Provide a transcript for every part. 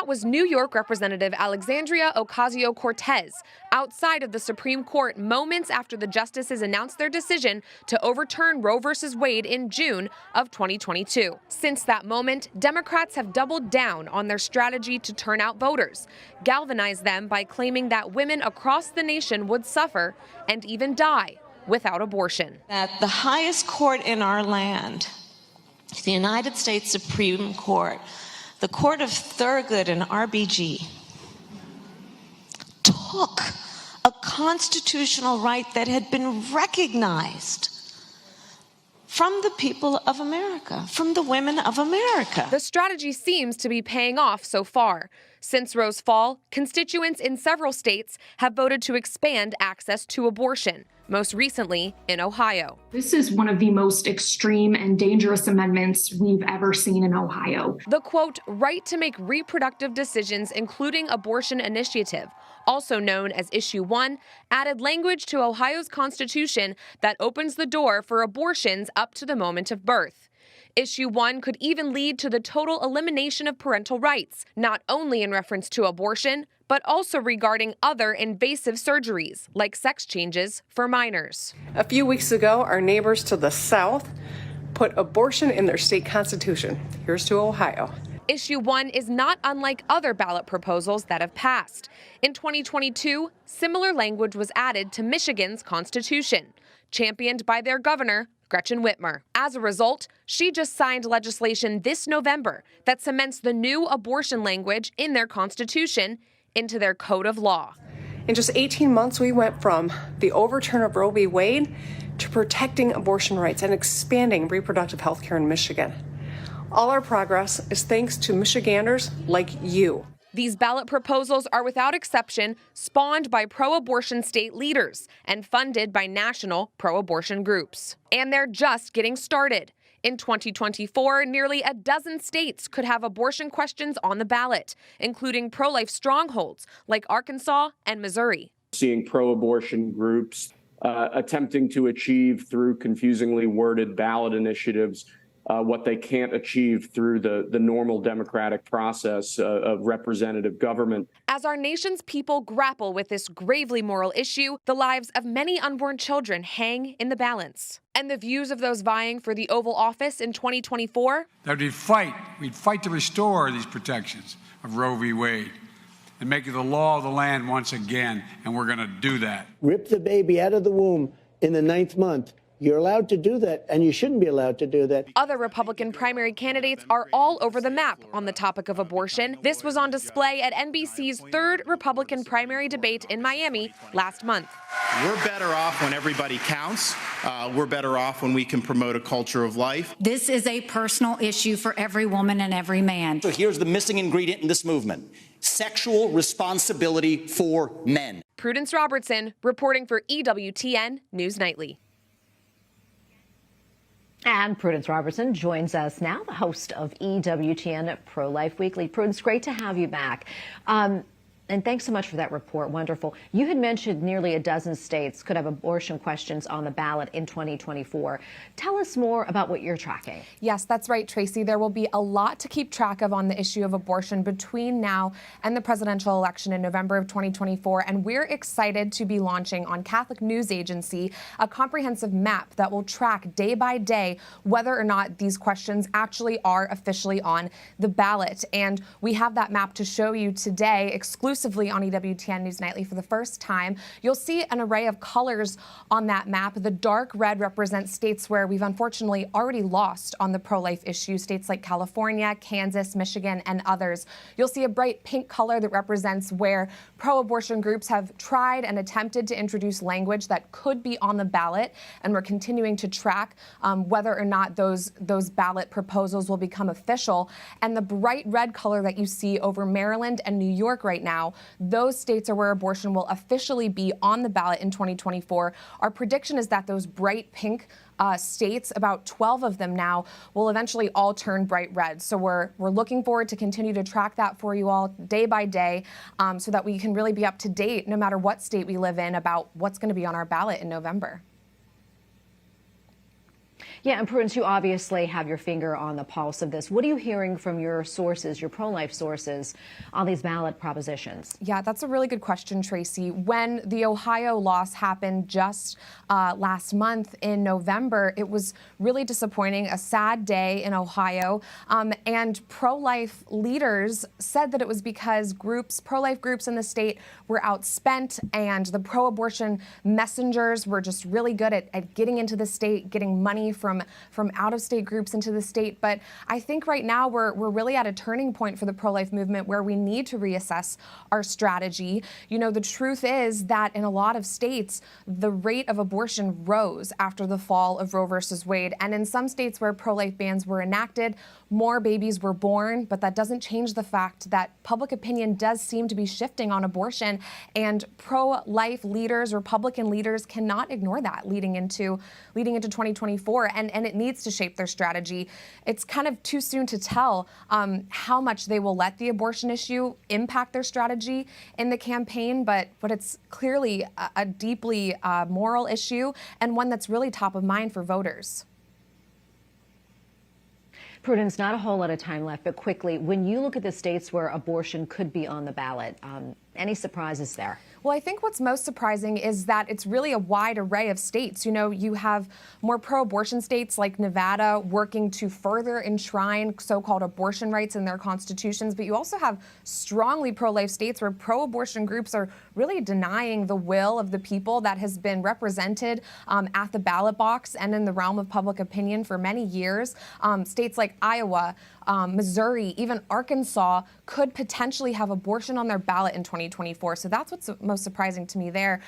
That was New York Representative Alexandria Ocasio-Cortez outside of the Supreme Court moments after the justices announced their decision to overturn Roe v. Wade in June of 2022. Since that moment, Democrats have doubled down on their strategy to turn out voters, galvanize them by claiming that women across the nation would suffer and even die without abortion. That the highest court in our land, the United States Supreme Court, the Court of Thurgood and RBG, took a constitutional right that had been recognized from the people of America, from the women of America. The strategy seems to be paying off so far. Since Roe's fall, constituents in several states have voted to expand access to abortion, most recently in Ohio. This is one of the most extreme and dangerous amendments we've ever seen in Ohio. The, quote, right to make reproductive decisions, including abortion initiative, also known as Issue 1, added language to Ohio's constitution that opens the door for abortions up to the moment of birth. Issue 1 could even lead to the total elimination of parental rights, not only in reference to abortion, but also regarding other invasive surgeries, like sex changes for minors. A few weeks ago, our neighbors to the south put abortion in their state constitution. Here's to Ohio. Issue 1 is not unlike other ballot proposals that have passed. In 2022, similar language was added to Michigan's constitution, championed by their governor, Gretchen Whitmer. As a result, she just signed legislation this November that cements the new abortion language in their constitution into their code of law. In just 18 months, we went from the overturn of Roe v. Wade to protecting abortion rights and expanding reproductive health care in Michigan. All our progress is thanks to Michiganders like you. These ballot proposals are without exception spawned by pro-abortion state leaders and funded by national pro-abortion groups. And they're just getting started. In 2024, nearly a dozen states could have abortion questions on the ballot, including pro-life strongholds like Arkansas and Missouri. Seeing pro-abortion groups attempting to achieve through confusingly worded ballot initiatives what they can't achieve through the normal democratic process of representative government. As our nation's people grapple with this gravely moral issue, the lives of many unborn children hang in the balance. And the views of those vying for the Oval Office in 2024? That we'd fight to restore these protections of Roe v. Wade and make it the law of the land once again, and we're going to do that. Rip the baby out of the womb in the 9th month. You're allowed to do that, and you shouldn't be allowed to do that. Other Republican primary candidates are all over the map on the topic of abortion. This was on display at NBC's 3rd Republican primary debate in Miami last month. We're better off when everybody counts. We're better off when we can promote a culture of life. This is a personal issue for every woman and every man. So here's the missing ingredient in this movement: sexual responsibility for men. Prudence Robertson reporting for EWTN News Nightly. And Prudence Robertson joins us now, the host of EWTN Pro-Life Weekly. Prudence, great to have you back. And thanks so much for that report. Wonderful. You had mentioned nearly a dozen states could have abortion questions on the ballot in 2024. Tell us more about what you're tracking. Yes, that's right, Tracy. There will be a lot to keep track of on the issue of abortion between now and the presidential election in November of 2024. And we're excited to be launching on Catholic News Agency a comprehensive map that will track day by day whether or not these questions actually are officially on the ballot. And we have that map to show you today exclusively on EWTN News Nightly for the first time. You'll see an array of colors on that map. The dark red represents states where we've unfortunately already lost on the pro-life issue, states like California, Kansas, Michigan, and others. You'll see a bright pink color that represents where pro-abortion groups have tried and attempted to introduce language that could be on the ballot, and we're continuing to track whether or not those ballot proposals will become official. And the bright red color that you see over Maryland and New York right now, those states are where abortion will officially be on the ballot in 2024. Our prediction is that those bright pink states, about 12 of them now, will eventually all turn bright red. So we're looking forward to continue to track that for you all day by day so that we can really be up to date no matter what state we live in about what's going to be on our ballot in November. Yeah, and Prudence, you obviously have your finger on the pulse of this. What are you hearing from your sources, your pro-life sources, on these ballot propositions? Yeah, that's a really good question, Tracy. When the Ohio loss happened just last month in November, it was really disappointing, a sad day in Ohio. And pro-life leaders said that it was because pro-life groups in the state were outspent, and the pro-abortion messengers were just really good at getting into the state, getting money from out-of-state groups into the state. But I think right now we're really at a turning point for the pro-life movement where we need to reassess our strategy. You know, the truth is that in a lot of states, the rate of abortion rose after the fall of Roe versus Wade. And in some states where pro-life bans were enacted, more babies were born, but that doesn't change the fact that public opinion does seem to be shifting on abortion, and pro-life leaders, Republican leaders, cannot ignore that leading into 2024, and it needs to shape their strategy. It's kind of too soon to tell how much they will let the abortion issue impact their strategy in the campaign, but it's clearly a deeply moral issue and one that's really top of mind for voters. Prudence, not a whole lot of time left, but quickly, when you look at the states where abortion could be on the ballot, any surprises there? Well, I think what's most surprising is that it's really a wide array of states. You know, you have more pro-abortion states like Nevada working to further enshrine so-called abortion rights in their constitutions, but you also have strongly pro-life states where pro-abortion groups are really denying the will of the people that has been represented at the ballot box and in the realm of public opinion for many years. States like Iowa, Missouri, even Arkansas could potentially have abortion on their ballot in 2024. So that's what's most surprising to me there.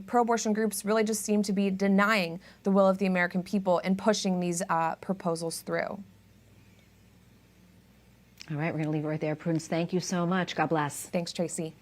Pro-abortion groups really just seem to be denying the will of the American people and pushing these proposals through. All right, we're going to leave it right there. Prudence, thank you so much. God bless. Thanks, Tracy.